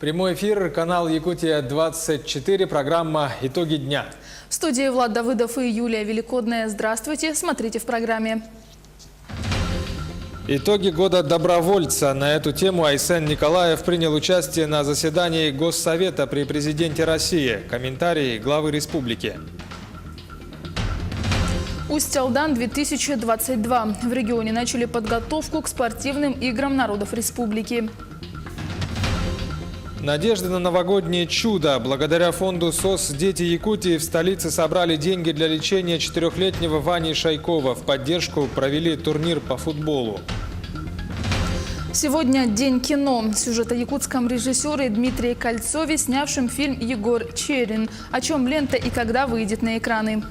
Прямой эфир, канал Якутия-24, программа «Итоги дня». В студии Влад Давыдов и Юлия Великодная. Здравствуйте, смотрите в программе. Итоги года добровольца. На эту тему Айсен Николаев принял участие на заседании Госсовета при президенте России. Комментарии главы республики. Усть-Алдан 2022. В регионе начали подготовку к спортивным играм народов республики. Надежда на новогоднее чудо. Благодаря фонду СОС «Дети Якутии» в столице собрали деньги для лечения 4-летнего Вани Шайкова. В поддержку провели турнир по футболу. Сегодня День кино. Сюжет о якутском режиссере Дмитрии Кольцове, снявшем фильм «Егор Черин». О чем лента и когда выйдет на экраны.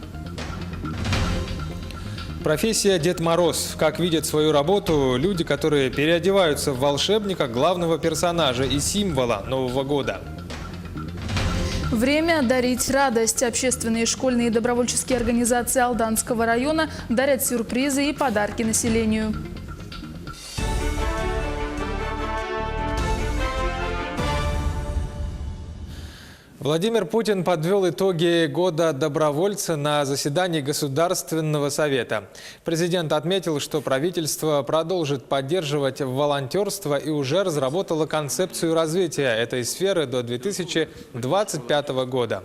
Профессия Дед Мороз. Как видят свою работу люди, которые переодеваются в волшебника, главного персонажа и символа Нового года. Время дарить радость. Общественные, школьные и добровольческие организации Алданского района дарят сюрпризы и подарки населению. Владимир Путин подвел итоги года добровольца на заседании Государственного совета. Президент отметил, что правительство продолжит поддерживать волонтерство и уже разработало концепцию развития этой сферы до 2025 года.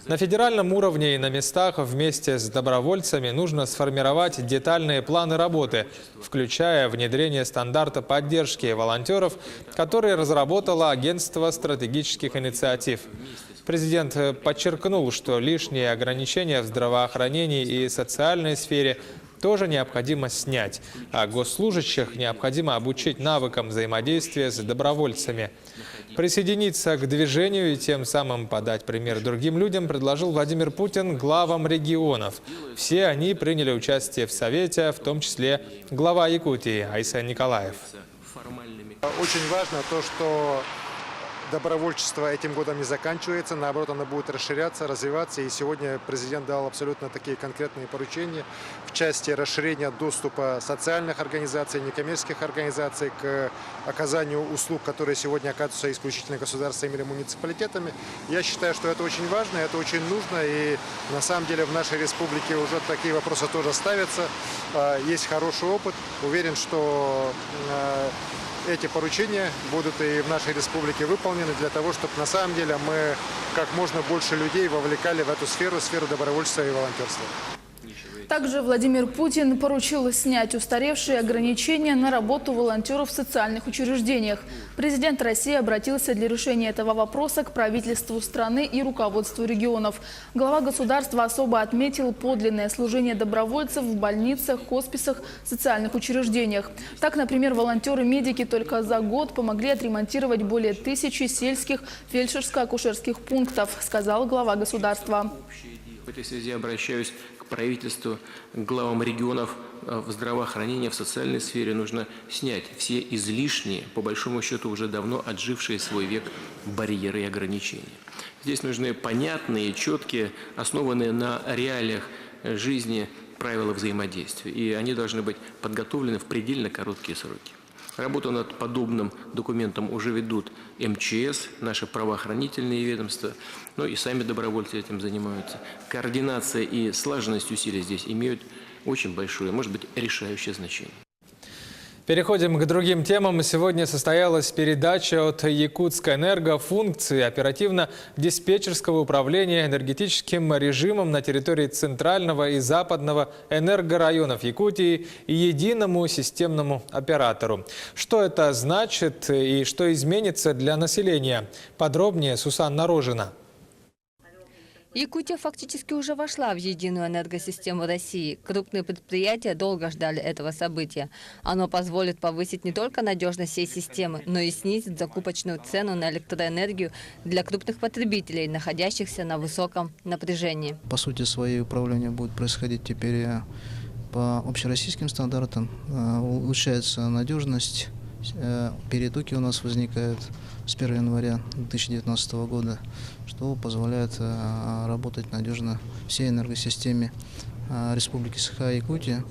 На федеральном уровне и на местах вместе с добровольцами нужно сформировать детальные планы работы, включая внедрение стандарта поддержки волонтеров, который разработало Агентство стратегических инициатив. Президент подчеркнул, что лишние ограничения в здравоохранении и социальной сфере тоже необходимо снять, а госслужащих необходимо обучить навыкам взаимодействия с добровольцами. Присоединиться к движению и тем самым подать пример другим людям предложил Владимир Путин главам регионов. Все они приняли участие в Совете, в том числе глава Якутии Айсен Николаев. Очень важно то, что добровольчество этим годом не заканчивается, наоборот, оно будет расширяться, развиваться. И сегодня президент дал абсолютно такие конкретные поручения в части расширения доступа социальных организаций, некоммерческих организаций к оказанию услуг, которые сегодня оказываются исключительно государствами или муниципалитетами. Я считаю, что это очень важно, это очень нужно. И на самом деле в нашей республике уже такие вопросы тоже ставятся. Есть хороший опыт. Уверен, что эти поручения будут и в нашей республике выполнены для того, чтобы на самом деле мы как можно больше людей вовлекали в эту сферу добровольчества и волонтерства. Также Владимир Путин поручил снять устаревшие ограничения на работу волонтеров в социальных учреждениях. Президент России обратился для решения этого вопроса к правительству страны и руководству регионов. Глава государства особо отметил подлинное служение добровольцев в больницах, хосписах, социальных учреждениях. Так, например, волонтеры-медики только за год помогли отремонтировать более 1000 сельских фельдшерско-акушерских пунктов, сказал глава государства. В этой связи обращаюсь к правительству, к главам регионов. В здравоохранении, в социальной сфере нужно снять все излишние, по большому счету уже давно отжившие свой век барьеры и ограничения. Здесь нужны понятные, четкие, основанные на реалиях жизни правила взаимодействия. И они должны быть подготовлены в предельно короткие сроки. Работу над подобным документом уже ведут МЧС, наши правоохранительные ведомства, но и сами добровольцы этим занимаются. Координация и слаженность усилий здесь имеют очень большое, может быть, решающее значение. Переходим к другим темам. Сегодня состоялась передача от Якутскэнерго функции оперативно-диспетчерского управления энергетическим режимом на территории Центрального и Западного энергорайонов Якутии и единому системному оператору. Что это значит и что изменится для населения? Подробнее Сусанна Рожина. Якутия фактически уже вошла в единую энергосистему России. Крупные предприятия долго ждали этого события. Оно позволит повысить не только надежность всей системы, но и снизить закупочную цену на электроэнергию для крупных потребителей, находящихся на высоком напряжении. По сути своей управление будет происходить теперь по общероссийским стандартам. Улучшается надежность. Перетоки у нас возникают с 1 января 2019 года, что позволяет работать надежно всей энергосистеме Республики Саха-Якутия.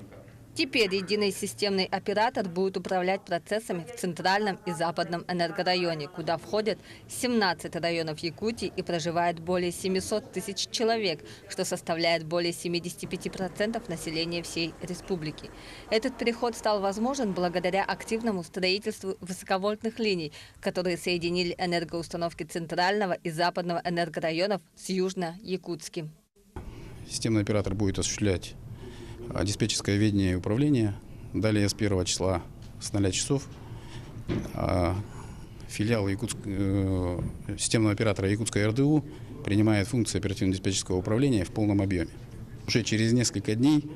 Теперь единый системный оператор будет управлять процессами в центральном и западном энергорайоне, куда входят 17 районов Якутии и проживает более 700 тысяч человек, что составляет более 75% населения всей республики. Этот переход стал возможен благодаря активному строительству высоковольтных линий, которые соединили энергоустановки центрального и западного энергорайонов с южно-якутским. Системный оператор будет осуществлять диспетчерское ведение и управление. Далее с 1 числа с 0 часов филиал системного оператора Якутской РДУ принимает функции оперативно-диспетчерского управления в полном объеме. Уже через несколько дней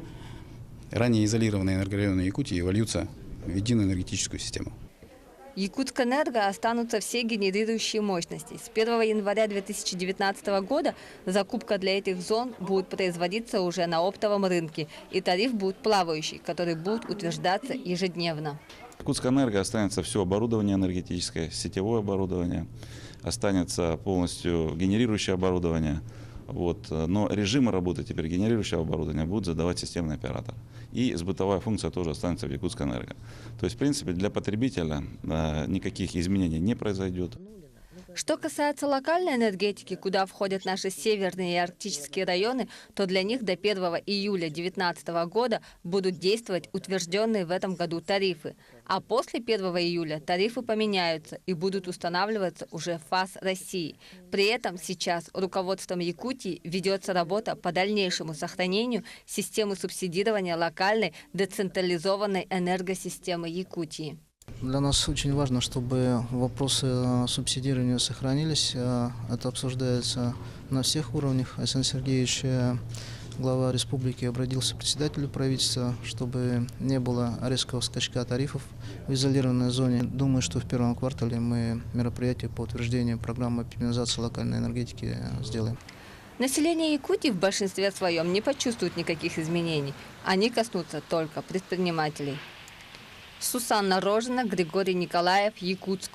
ранее изолированные энергорайоны Якутии вольются в единую энергетическую систему. Якутскэнерго останутся все генерирующие мощности. С 1 января 2019 года закупка для этих зон будет производиться уже на оптовом рынке, и тариф будет плавающий, который будет утверждаться ежедневно. Якутскэнерго останется все оборудование энергетическое, сетевое оборудование, останется полностью генерирующее оборудование. Но режимы работы теперь генерирующего оборудования будет задавать системный оператор. И сбытовая функция тоже останется в Якутскэнерго. То есть, в принципе, для потребителя никаких изменений не произойдет. Что касается локальной энергетики, куда входят наши северные и арктические районы, то для них до 1 июля 2019 года будут действовать утвержденные в этом году тарифы. А после 1 июля тарифы поменяются и будут устанавливаться уже ФАС России. При этом сейчас руководством Якутии ведется работа по дальнейшему сохранению системы субсидирования локальной децентрализованной энергосистемы Якутии. Для нас очень важно, чтобы вопросы субсидирования сохранились. Это обсуждается на всех уровнях. Александр Сергеевич, глава республики, обратился к председателю правительства, чтобы не было резкого скачка тарифов в изолированной зоне. Думаю, что в первом квартале мы мероприятие по утверждению программы оптимизации локальной энергетики сделаем. Население Якутии в большинстве своем не почувствует никаких изменений. Они коснутся только предпринимателей. Сусанна Рожина, Григорий Николаев, Якутск.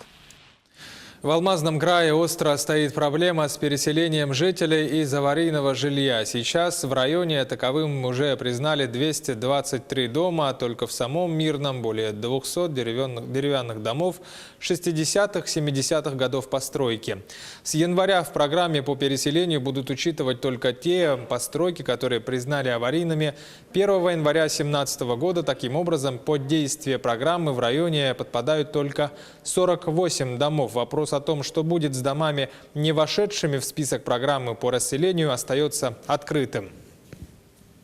В Алмазном крае остро стоит проблема с переселением жителей из аварийного жилья. Сейчас в районе таковым уже признали 223 дома, а только в самом Мирном более 200 деревянных домов 60-х, 70-х годов постройки. С января в программе по переселению будут учитывать только те постройки, которые признали аварийными 1 января 2017 года. Таким образом, под действие программы в районе подпадают только 48 домов. Вопрос о том, что будет с домами, не вошедшими в список программы по расселению, остается открытым.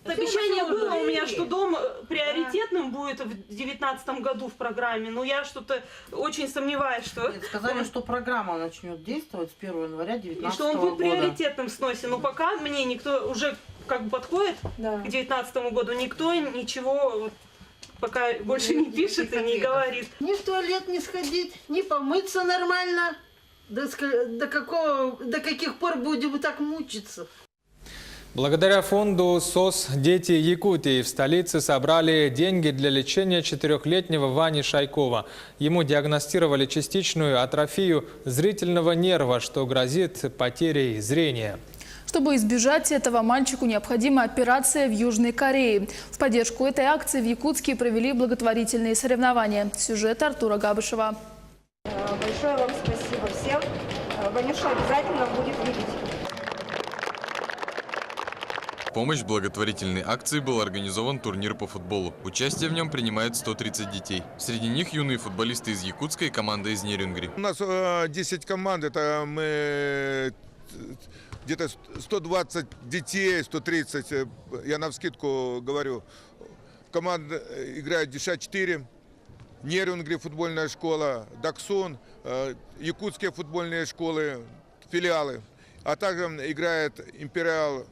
Обещание было у меня, что дом приоритетным будет в 2019 году в программе, но я что-то очень сомневаюсь, что... Нет, сказали, что программа начнет действовать с 1 января 2019 года. И что он будет приоритетным в сносе, но пока мне никто уже как бы подходит к 2019 году, никто ничего... Пока больше не пишет и не говорит. Ни в туалет не сходить, ни помыться нормально. До каких пор будем так мучиться? Благодаря фонду СОС «Дети Якутии» в столице собрали деньги для лечения 4-летнего Вани Шайкова. Ему диагностировали частичную атрофию зрительного нерва, что грозит потерей зрения. Чтобы избежать этого, мальчику необходима операция в Южной Корее. В поддержку этой акции в Якутске провели благотворительные соревнования. Сюжет Артура Габышева. Большое вам спасибо всем. Ванюша обязательно будет видеть. В помощь благотворительной акции был организован турнир по футболу. Участие в нем принимает 130 детей. Среди них юные футболисты из Якутска и команда из Нерюнгри. У нас 10 команд, это мы... Где-то 120 детей, 130, я навскидку говорю. Команда играет Диша-4, Нерюнгри футбольная школа, Даксун, якутские футбольные школы, филиалы. А также играет Империал,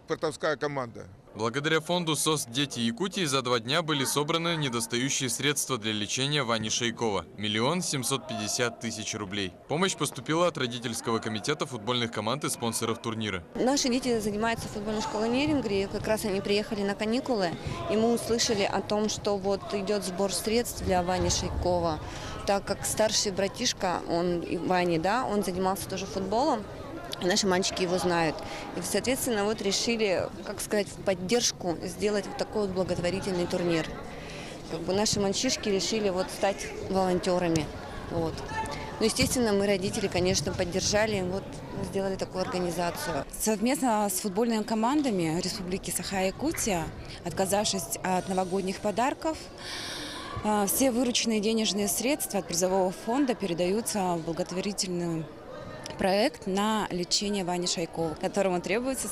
спортовская команда. Благодаря фонду СОС «Дети Якутии» за 2 дня были собраны недостающие средства для лечения Вани Шайкова – 1 750 000 рублей. Помощь поступила от родительского комитета футбольных команд и спонсоров турнира. Наши дети занимаются в футбольной школе Нерюнгри. Как раз они приехали на каникулы, и мы услышали о том, что вот идет сбор средств для Вани Шайкова. Так как старший братишка, он занимался тоже футболом, И наши мальчики его знают. И, соответственно, вот решили, как сказать, в поддержку сделать вот такой вот благотворительный турнир. Как бы наши мальчишки решили вот стать волонтерами. Вот. Ну, естественно, мы, родители, конечно, поддержали, вот сделали такую организацию. Совместно с футбольными командами Республики Саха-Якутия, отказавшись от новогодних подарков, все вырученные денежные средства от призового фонда передаются в благотворительный проект на лечение Вани Шайкова, которому требуется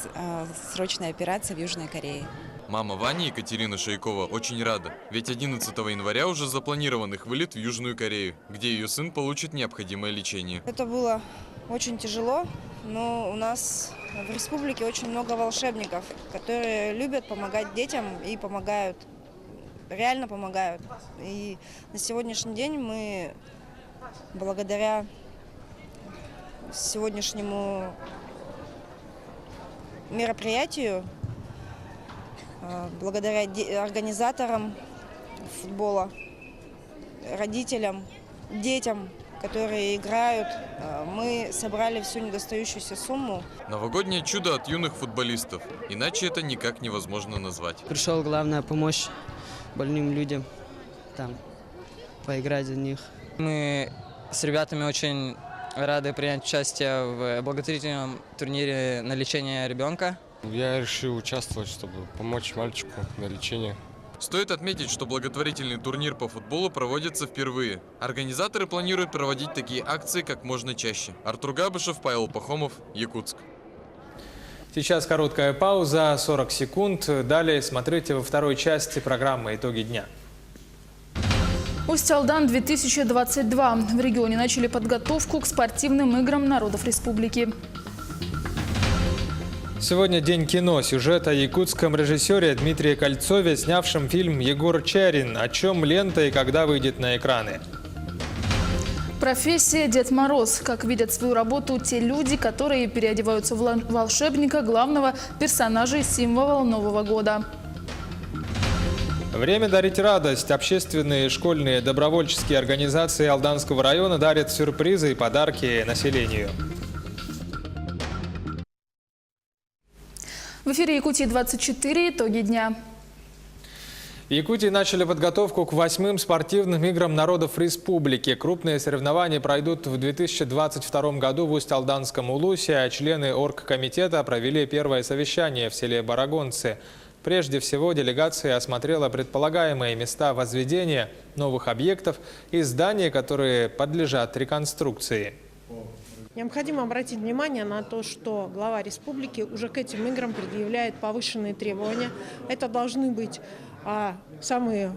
срочная операция в Южной Корее. Мама Вани, Екатерина Шайкова, очень рада, ведь 11 января уже запланирован их вылет в Южную Корею, где ее сын получит необходимое лечение. Это было очень тяжело, но у нас в республике очень много волшебников, которые любят помогать детям и помогают, реально помогают. И на сегодняшний день мы, благодаря сегодняшнему мероприятию, благодаря организаторам футбола, родителям, детям, которые играют, мы собрали всю недостающуюся сумму. Новогоднее чудо от юных футболистов. Иначе это никак невозможно назвать. Пришел, главное, помочь больным людям, там, поиграть за них. Мы с ребятами очень рады принять участие в благотворительном турнире на лечение ребенка. Я решил участвовать, чтобы помочь мальчику на лечение. Стоит отметить, что благотворительный турнир по футболу проводится впервые. Организаторы планируют проводить такие акции как можно чаще. Артур Габышев, Павел Пахомов, Якутск. Сейчас короткая пауза, 40 секунд. Далее смотрите во второй части программы «Итоги дня». Усть-Алдан 2022. В регионе начали подготовку к спортивным играм народов республики. Сегодня день кино. Сюжет о якутском режиссере Дмитрии Кольцове, снявшем фильм «Егор Чарин». О чем лента и когда выйдет на экраны. Профессия Дед Мороз. Как видят свою работу те люди, которые переодеваются в волшебника, главного персонажа и символа Нового года. Время дарить радость. Общественные, школьные, добровольческие организации Алданского района дарят сюрпризы и подарки населению. В эфире Якутии-24. Итоги дня. В Якутии начали подготовку к 8-м спортивным играм народов республики. Крупные соревнования пройдут в 2022 году в Усть-Алданском Улусе, а члены оргкомитета провели первое совещание в селе Барагонцы. Прежде всего, делегация осмотрела предполагаемые места возведения новых объектов и здания, которые подлежат реконструкции. Необходимо обратить внимание на то, что глава республики уже к этим играм предъявляет повышенные требования. Это должны быть самые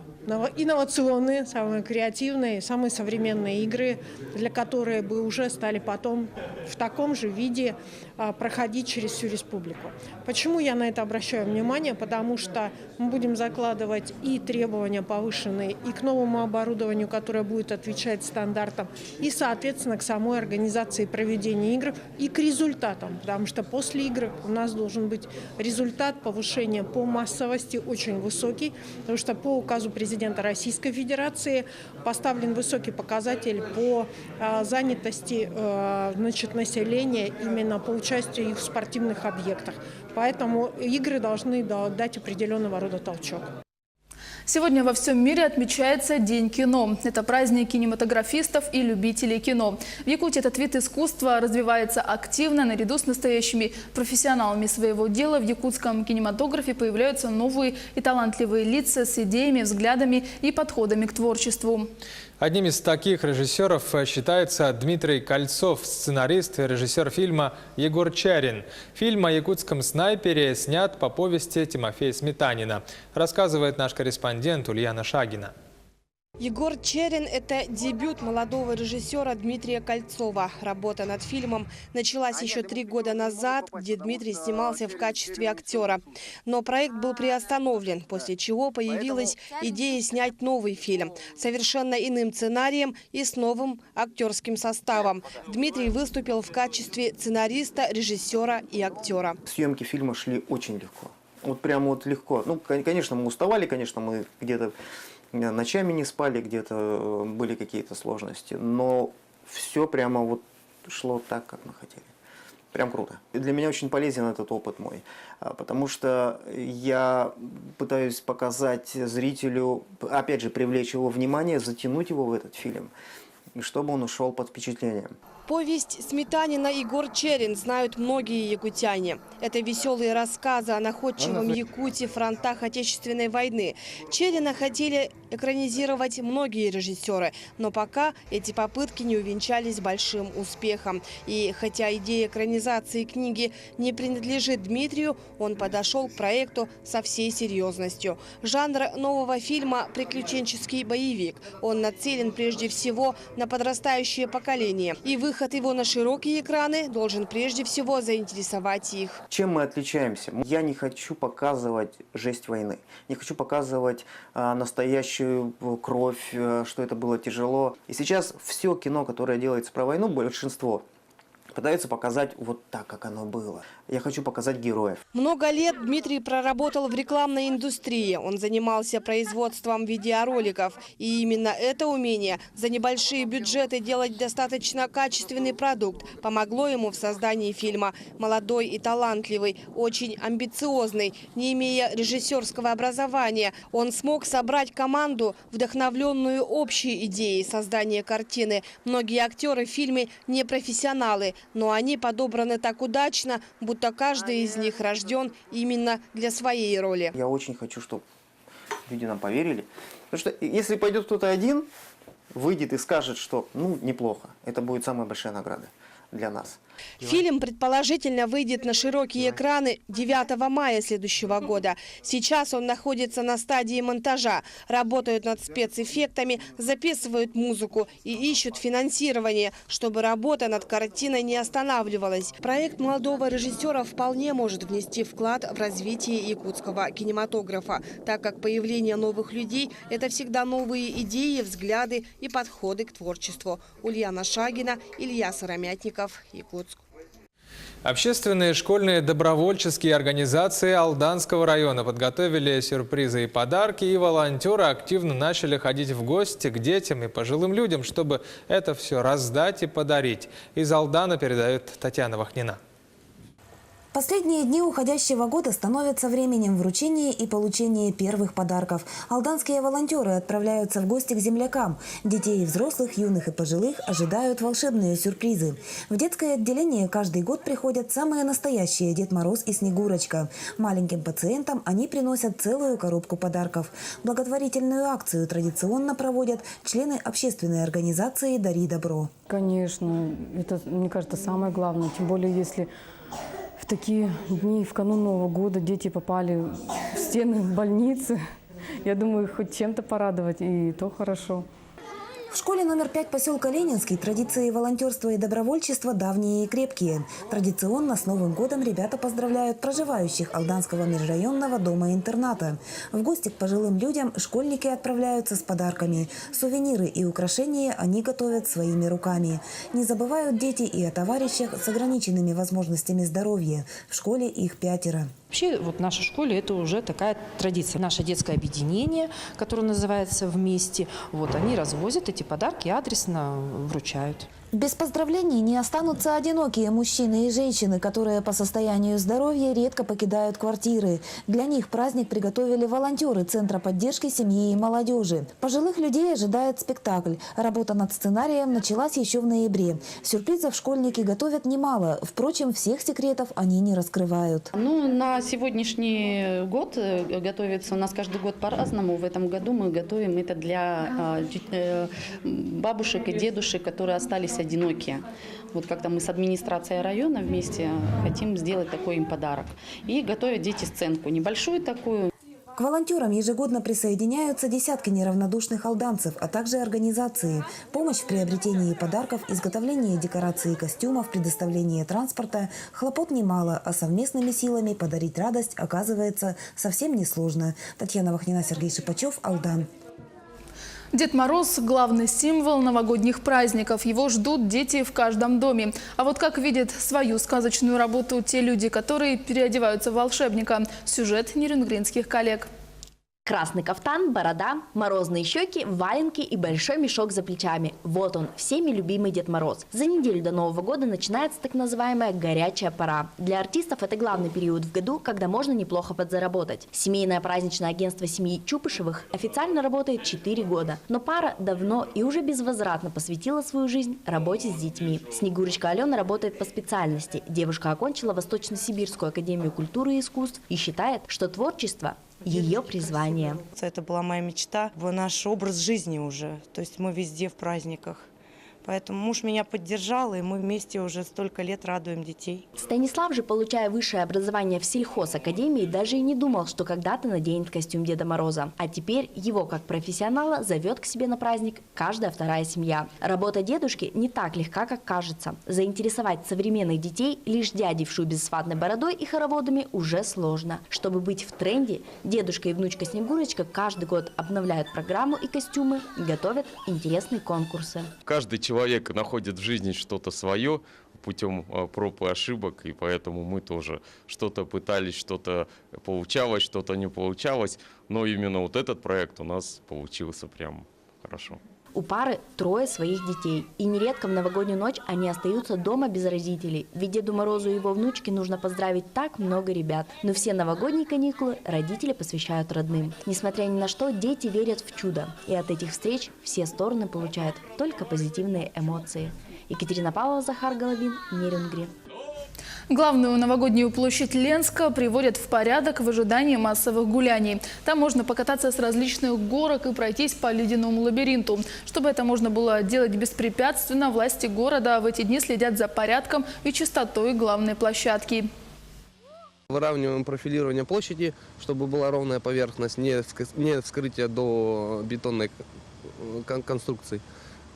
инновационные, самые креативные, самые современные игры, для которых бы уже стали потом в таком же виде проходить через всю республику. Почему я на это обращаю внимание? Потому что мы будем закладывать и требования повышенные и к новому оборудованию, которое будет отвечать стандартам, и, соответственно, к самой организации проведения игр и к результатам. Потому что после игр у нас должен быть результат повышения по массовости очень высокий, потому что по указу президента Российской Федерации поставлен высокий показатель по занятости населения именно по участию в спортивных объектах. Поэтому игры должны дать определенного рода толчок. Сегодня во всем мире отмечается День кино. Это праздник кинематографистов и любителей кино. В Якутии этот вид искусства развивается активно. Наряду с настоящими профессионалами своего дела в якутском кинематографе появляются новые и талантливые лица с идеями, взглядами и подходами к творчеству. Одним из таких режиссеров считается Дмитрий Кольцов, сценарист и режиссер фильма «Егор Чарин». Фильм о якутском снайпере снят по повести Тимофея Сметанина, рассказывает наш корреспондент Ульяна Шагина. Егор Чарин – это дебют молодого режиссера Дмитрия Кольцова. Работа над фильмом началась еще 3 года назад, где Дмитрий снимался в качестве актера. Но проект был приостановлен, после чего появилась идея снять новый фильм совершенно иным сценарием и с новым актерским составом. Дмитрий выступил в качестве сценариста, режиссера и актера. Съемки фильма шли очень легко. Вот прямо вот легко. Ну, конечно, мы уставали, конечно, мы где-то ночами не спали, где-то были какие-то сложности, но все прямо вот шло так, как мы хотели. Прям круто. И для меня очень полезен этот опыт мой, потому что я пытаюсь показать зрителю, опять же, привлечь его внимание, затянуть его в этот фильм, и чтобы он ушел под впечатлением. Повесть «Сметанина» и «Гор Черен» знают многие якутяне. Это веселые рассказы о находчивом Якутии в фронтах Отечественной войны. Черена хотели экранизировать многие режиссеры, но пока эти попытки не увенчались большим успехом. И хотя идея экранизации книги не принадлежит Дмитрию, он подошел к проекту со всей серьезностью. Жанр нового фильма – приключенческий боевик. Он нацелен прежде всего на подрастающее поколение. И выход его на широкие экраны должен прежде всего заинтересовать их. Чем мы отличаемся? Я не хочу показывать жесть войны. Не хочу показывать настоящую кровь, что это было тяжело. И сейчас все кино, которое делается про войну, большинство пытаются показать вот так, как оно было. Я хочу показать героев. Много лет Дмитрий проработал в рекламной индустрии. Он занимался производством видеороликов. И именно это умение за небольшие бюджеты делать достаточно качественный продукт помогло ему в создании фильма. Молодой и талантливый, очень амбициозный, не имея режиссерского образования, он смог собрать команду, вдохновленную общей идеей создания картины. Многие актеры в фильме не профессионалы, но они подобраны так удачно, будто каждый из них рожден именно для своей роли. Я очень хочу, чтобы люди нам поверили. Потому что если пойдет кто-то один, выйдет и скажет, что ну неплохо, это будет самая большая награда для нас. Фильм предположительно выйдет на широкие экраны 9 мая следующего года. Сейчас он находится на стадии монтажа. Работают над спецэффектами, записывают музыку и ищут финансирование, чтобы работа над картиной не останавливалась. Проект молодого режиссера вполне может внести вклад в развитие якутского кинематографа, так как появление новых людей – это всегда новые идеи, взгляды и подходы к творчеству. Ульяна Шагина, Илья Сыромятников, Якутск. Общественные школьные добровольческие организации Алданского района подготовили сюрпризы и подарки, и волонтеры активно начали ходить в гости к детям и пожилым людям, чтобы это все раздать и подарить. Из Алдана передает Татьяна Вахнина. Последние дни уходящего года становятся временем вручения и получения первых подарков. Алданские волонтеры отправляются в гости к землякам. Детей и взрослых, юных и пожилых ожидают волшебные сюрпризы. В детское отделение каждый год приходят самые настоящие Дед Мороз и Снегурочка. Маленьким пациентам они приносят целую коробку подарков. Благотворительную акцию традиционно проводят члены общественной организации «Дари добро». Конечно, это, мне кажется, самое главное. Тем более, если в такие дни, в канун Нового года, дети попали в стены больницы. Я думаю, их хоть чем-то порадовать, и то хорошо. В школе номер 5 поселка Ленинский традиции волонтерства и добровольчества давние и крепкие. Традиционно с Новым годом ребята поздравляют проживающих Алданского межрайонного дома-интерната. В гости к пожилым людям школьники отправляются с подарками. Сувениры и украшения они готовят своими руками. Не забывают дети и о товарищах с ограниченными возможностями здоровья. В школе их 5. Вообще, вот в нашей школе это уже такая традиция. Наше детское объединение, которое называется «Вместе», вот они развозят эти подарки, адресно вручают. Без поздравлений не останутся одинокие мужчины и женщины, которые по состоянию здоровья редко покидают квартиры. Для них праздник приготовили волонтеры Центра поддержки семьи и молодежи. Пожилых людей ожидает спектакль. Работа над сценарием началась еще в ноябре. Сюрпризов школьники готовят немало. Впрочем, всех секретов они не раскрывают. На сегодняшний год готовится у нас каждый год по-разному. В этом году мы готовим это для бабушек и дедушек, которые остались одинокие. Вот как-то мы с администрацией района вместе хотим сделать такой им подарок. И готовят дети сценку, небольшую такую. К волонтерам ежегодно присоединяются десятки неравнодушных алданцев, а также организации. Помощь в приобретении подарков, изготовлении декораций и костюмов, предоставлении транспорта. Хлопот немало, а совместными силами подарить радость оказывается совсем несложно. Татьяна Вахнина, Сергей Шипачев, Алдан. Дед Мороз – главный символ новогодних праздников. Его ждут дети в каждом доме. А вот как видят свою сказочную работу те люди, которые переодеваются в волшебника? Сюжет нерюнгринских коллег. Красный кафтан, борода, морозные щеки, валенки и большой мешок за плечами. Вот он, всеми любимый Дед Мороз. За неделю до Нового года начинается так называемая горячая пора. Для артистов это главный период в году, когда можно неплохо подзаработать. Семейное праздничное агентство семьи Чупышевых официально работает 4 года. Но пара давно и уже безвозвратно посвятила свою жизнь работе с детьми. Снегурочка Алена работает по специальности. Девушка окончила Восточно-Сибирскую академию культуры и искусств и считает, что творчество – ее призвание. Это была моя мечта, наш образ жизни уже. То есть мы везде в праздниках. Поэтому муж меня поддержал, и мы вместе уже столько лет радуем детей. Станислав же, получая высшее образование в сельхозакадемии, даже и не думал, что когда-то наденет костюм Деда Мороза. А теперь его, как профессионала, зовет к себе на праздник каждая вторая семья. Работа дедушки не так легка, как кажется. Заинтересовать современных детей лишь дядей в шубе с ватной бородой и хороводами уже сложно. Чтобы быть в тренде, дедушка и внучка Снегурочка каждый год обновляют программу и костюмы, готовят интересные конкурсы. Каждый человек находит в жизни что-то свое путем проб и ошибок, и поэтому мы тоже что-то пытались, что-то получалось, что-то не получалось, но именно вот этот проект у нас получился прям хорошо. У пары 3 своих детей, и нередко в новогоднюю ночь они остаются дома без родителей, ведь Деду Морозу и его внучке нужно поздравить так много ребят. Но все новогодние каникулы родители посвящают родным. Несмотря ни на что, дети верят в чудо, и от этих встреч все стороны получают только позитивные эмоции. Екатерина Павлова, Захар Головин, Нерюнгри. Главную новогоднюю площадь Ленска приводят в порядок в ожидании массовых гуляний. Там можно покататься с различных горок и пройтись по ледяному лабиринту. Чтобы это можно было делать беспрепятственно, власти города в эти дни следят за порядком и чистотой главной площадки. Выравниваем профилирование площади, чтобы была ровная поверхность, не вскрытие до бетонной конструкции.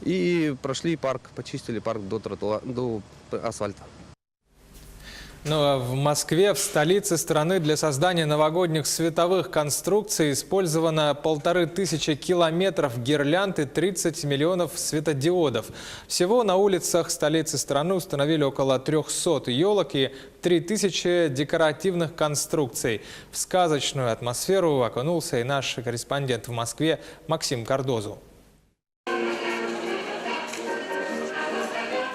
И прошли парк, почистили парк до асфальта. Ну а в Москве, в столице страны, для создания новогодних световых конструкций использовано 1500 километров гирлянд и 30 миллионов светодиодов. Всего на улицах столицы страны установили около 300 елок и 3000 декоративных конструкций. В сказочную атмосферу окунулся и наш корреспондент в Москве Максим Кардозу.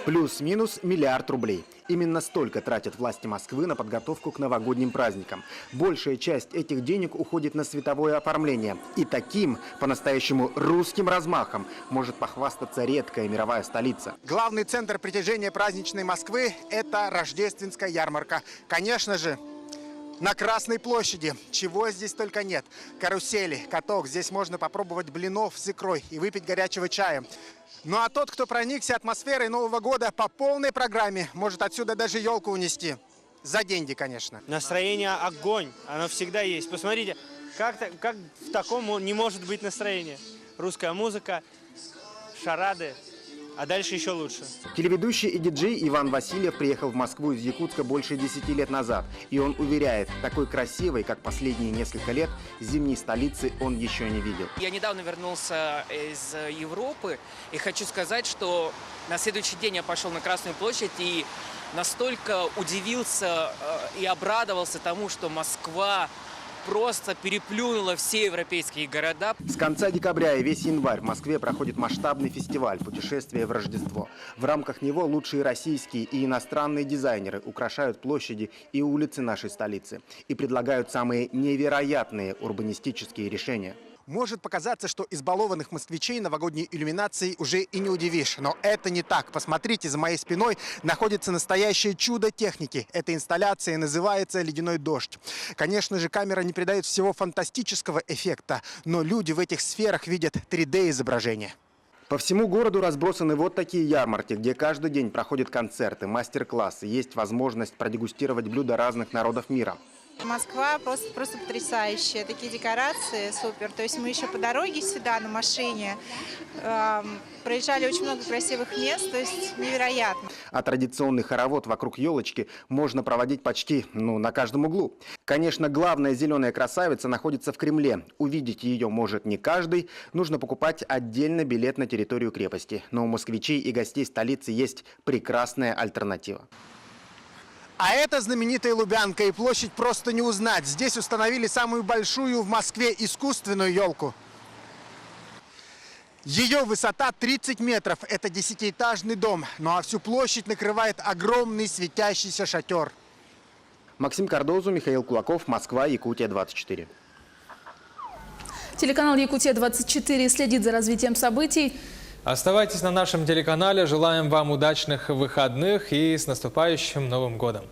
Плюс-минус миллиард рублей. Именно столько тратят власти Москвы на подготовку к новогодним праздникам. Большая часть этих денег уходит на световое оформление. И таким, по-настоящему русским размахом, может похвастаться редкая мировая столица. Главный центр притяжения праздничной Москвы – это рождественская ярмарка. Конечно же, на Красной площади. Чего здесь только нет. Карусели, каток. Здесь можно попробовать блинов с икрой и выпить горячего чая. Ну а тот, кто проникся атмосферой Нового года по полной программе, может отсюда даже елку унести. За деньги, конечно. Настроение огонь. Оно всегда есть. Посмотрите, как в таком не может быть настроение. Русская музыка, шарады. А дальше еще лучше. Телеведущий и диджей Иван Васильев приехал в Москву из Якутска больше 10 лет назад. И он уверяет, такой красивой, как последние несколько лет, зимней столицы он еще не видел. Я недавно вернулся из Европы и хочу сказать, что на следующий день я пошел на Красную площадь и настолько удивился и обрадовался тому, что Москва просто переплюнула все европейские города. С конца декабря и весь январь в Москве проходит масштабный фестиваль «Путешествие в Рождество». В рамках него лучшие российские и иностранные дизайнеры украшают площади и улицы нашей столицы и предлагают самые невероятные урбанистические решения. Может показаться, что избалованных москвичей новогодней иллюминацией уже и не удивишь. Но это не так. Посмотрите, за моей спиной находится настоящее чудо техники. Эта инсталляция называется «Ледяной дождь». Конечно же, камера не придает всего фантастического эффекта, но люди в этих сферах видят 3D-изображение. По всему городу разбросаны вот такие ярмарки, где каждый день проходят концерты, мастер-классы. Есть возможность продегустировать блюда разных народов мира. Москва просто потрясающая. Такие декорации супер. То есть мы еще по дороге сюда на машине проезжали очень много красивых мест. То есть невероятно. А традиционный хоровод вокруг елочки можно проводить почти на каждом углу. Конечно, главная зеленая красавица находится в Кремле. Увидеть ее может не каждый. Нужно покупать отдельно билет на территорию крепости. Но у москвичей и гостей столицы есть прекрасная альтернатива. А это знаменитая Лубянка, и площадь просто не узнать. Здесь установили самую большую в Москве искусственную елку. Ее высота 30 метров. Это 10-этажный дом. Ну а всю площадь накрывает огромный светящийся шатер. Максим Кардозу, Михаил Кулаков, Москва, Якутия, 24. Телеканал «Якутия-24» следит за развитием событий. Оставайтесь на нашем телеканале. Желаем вам удачных выходных и с наступающим Новым годом.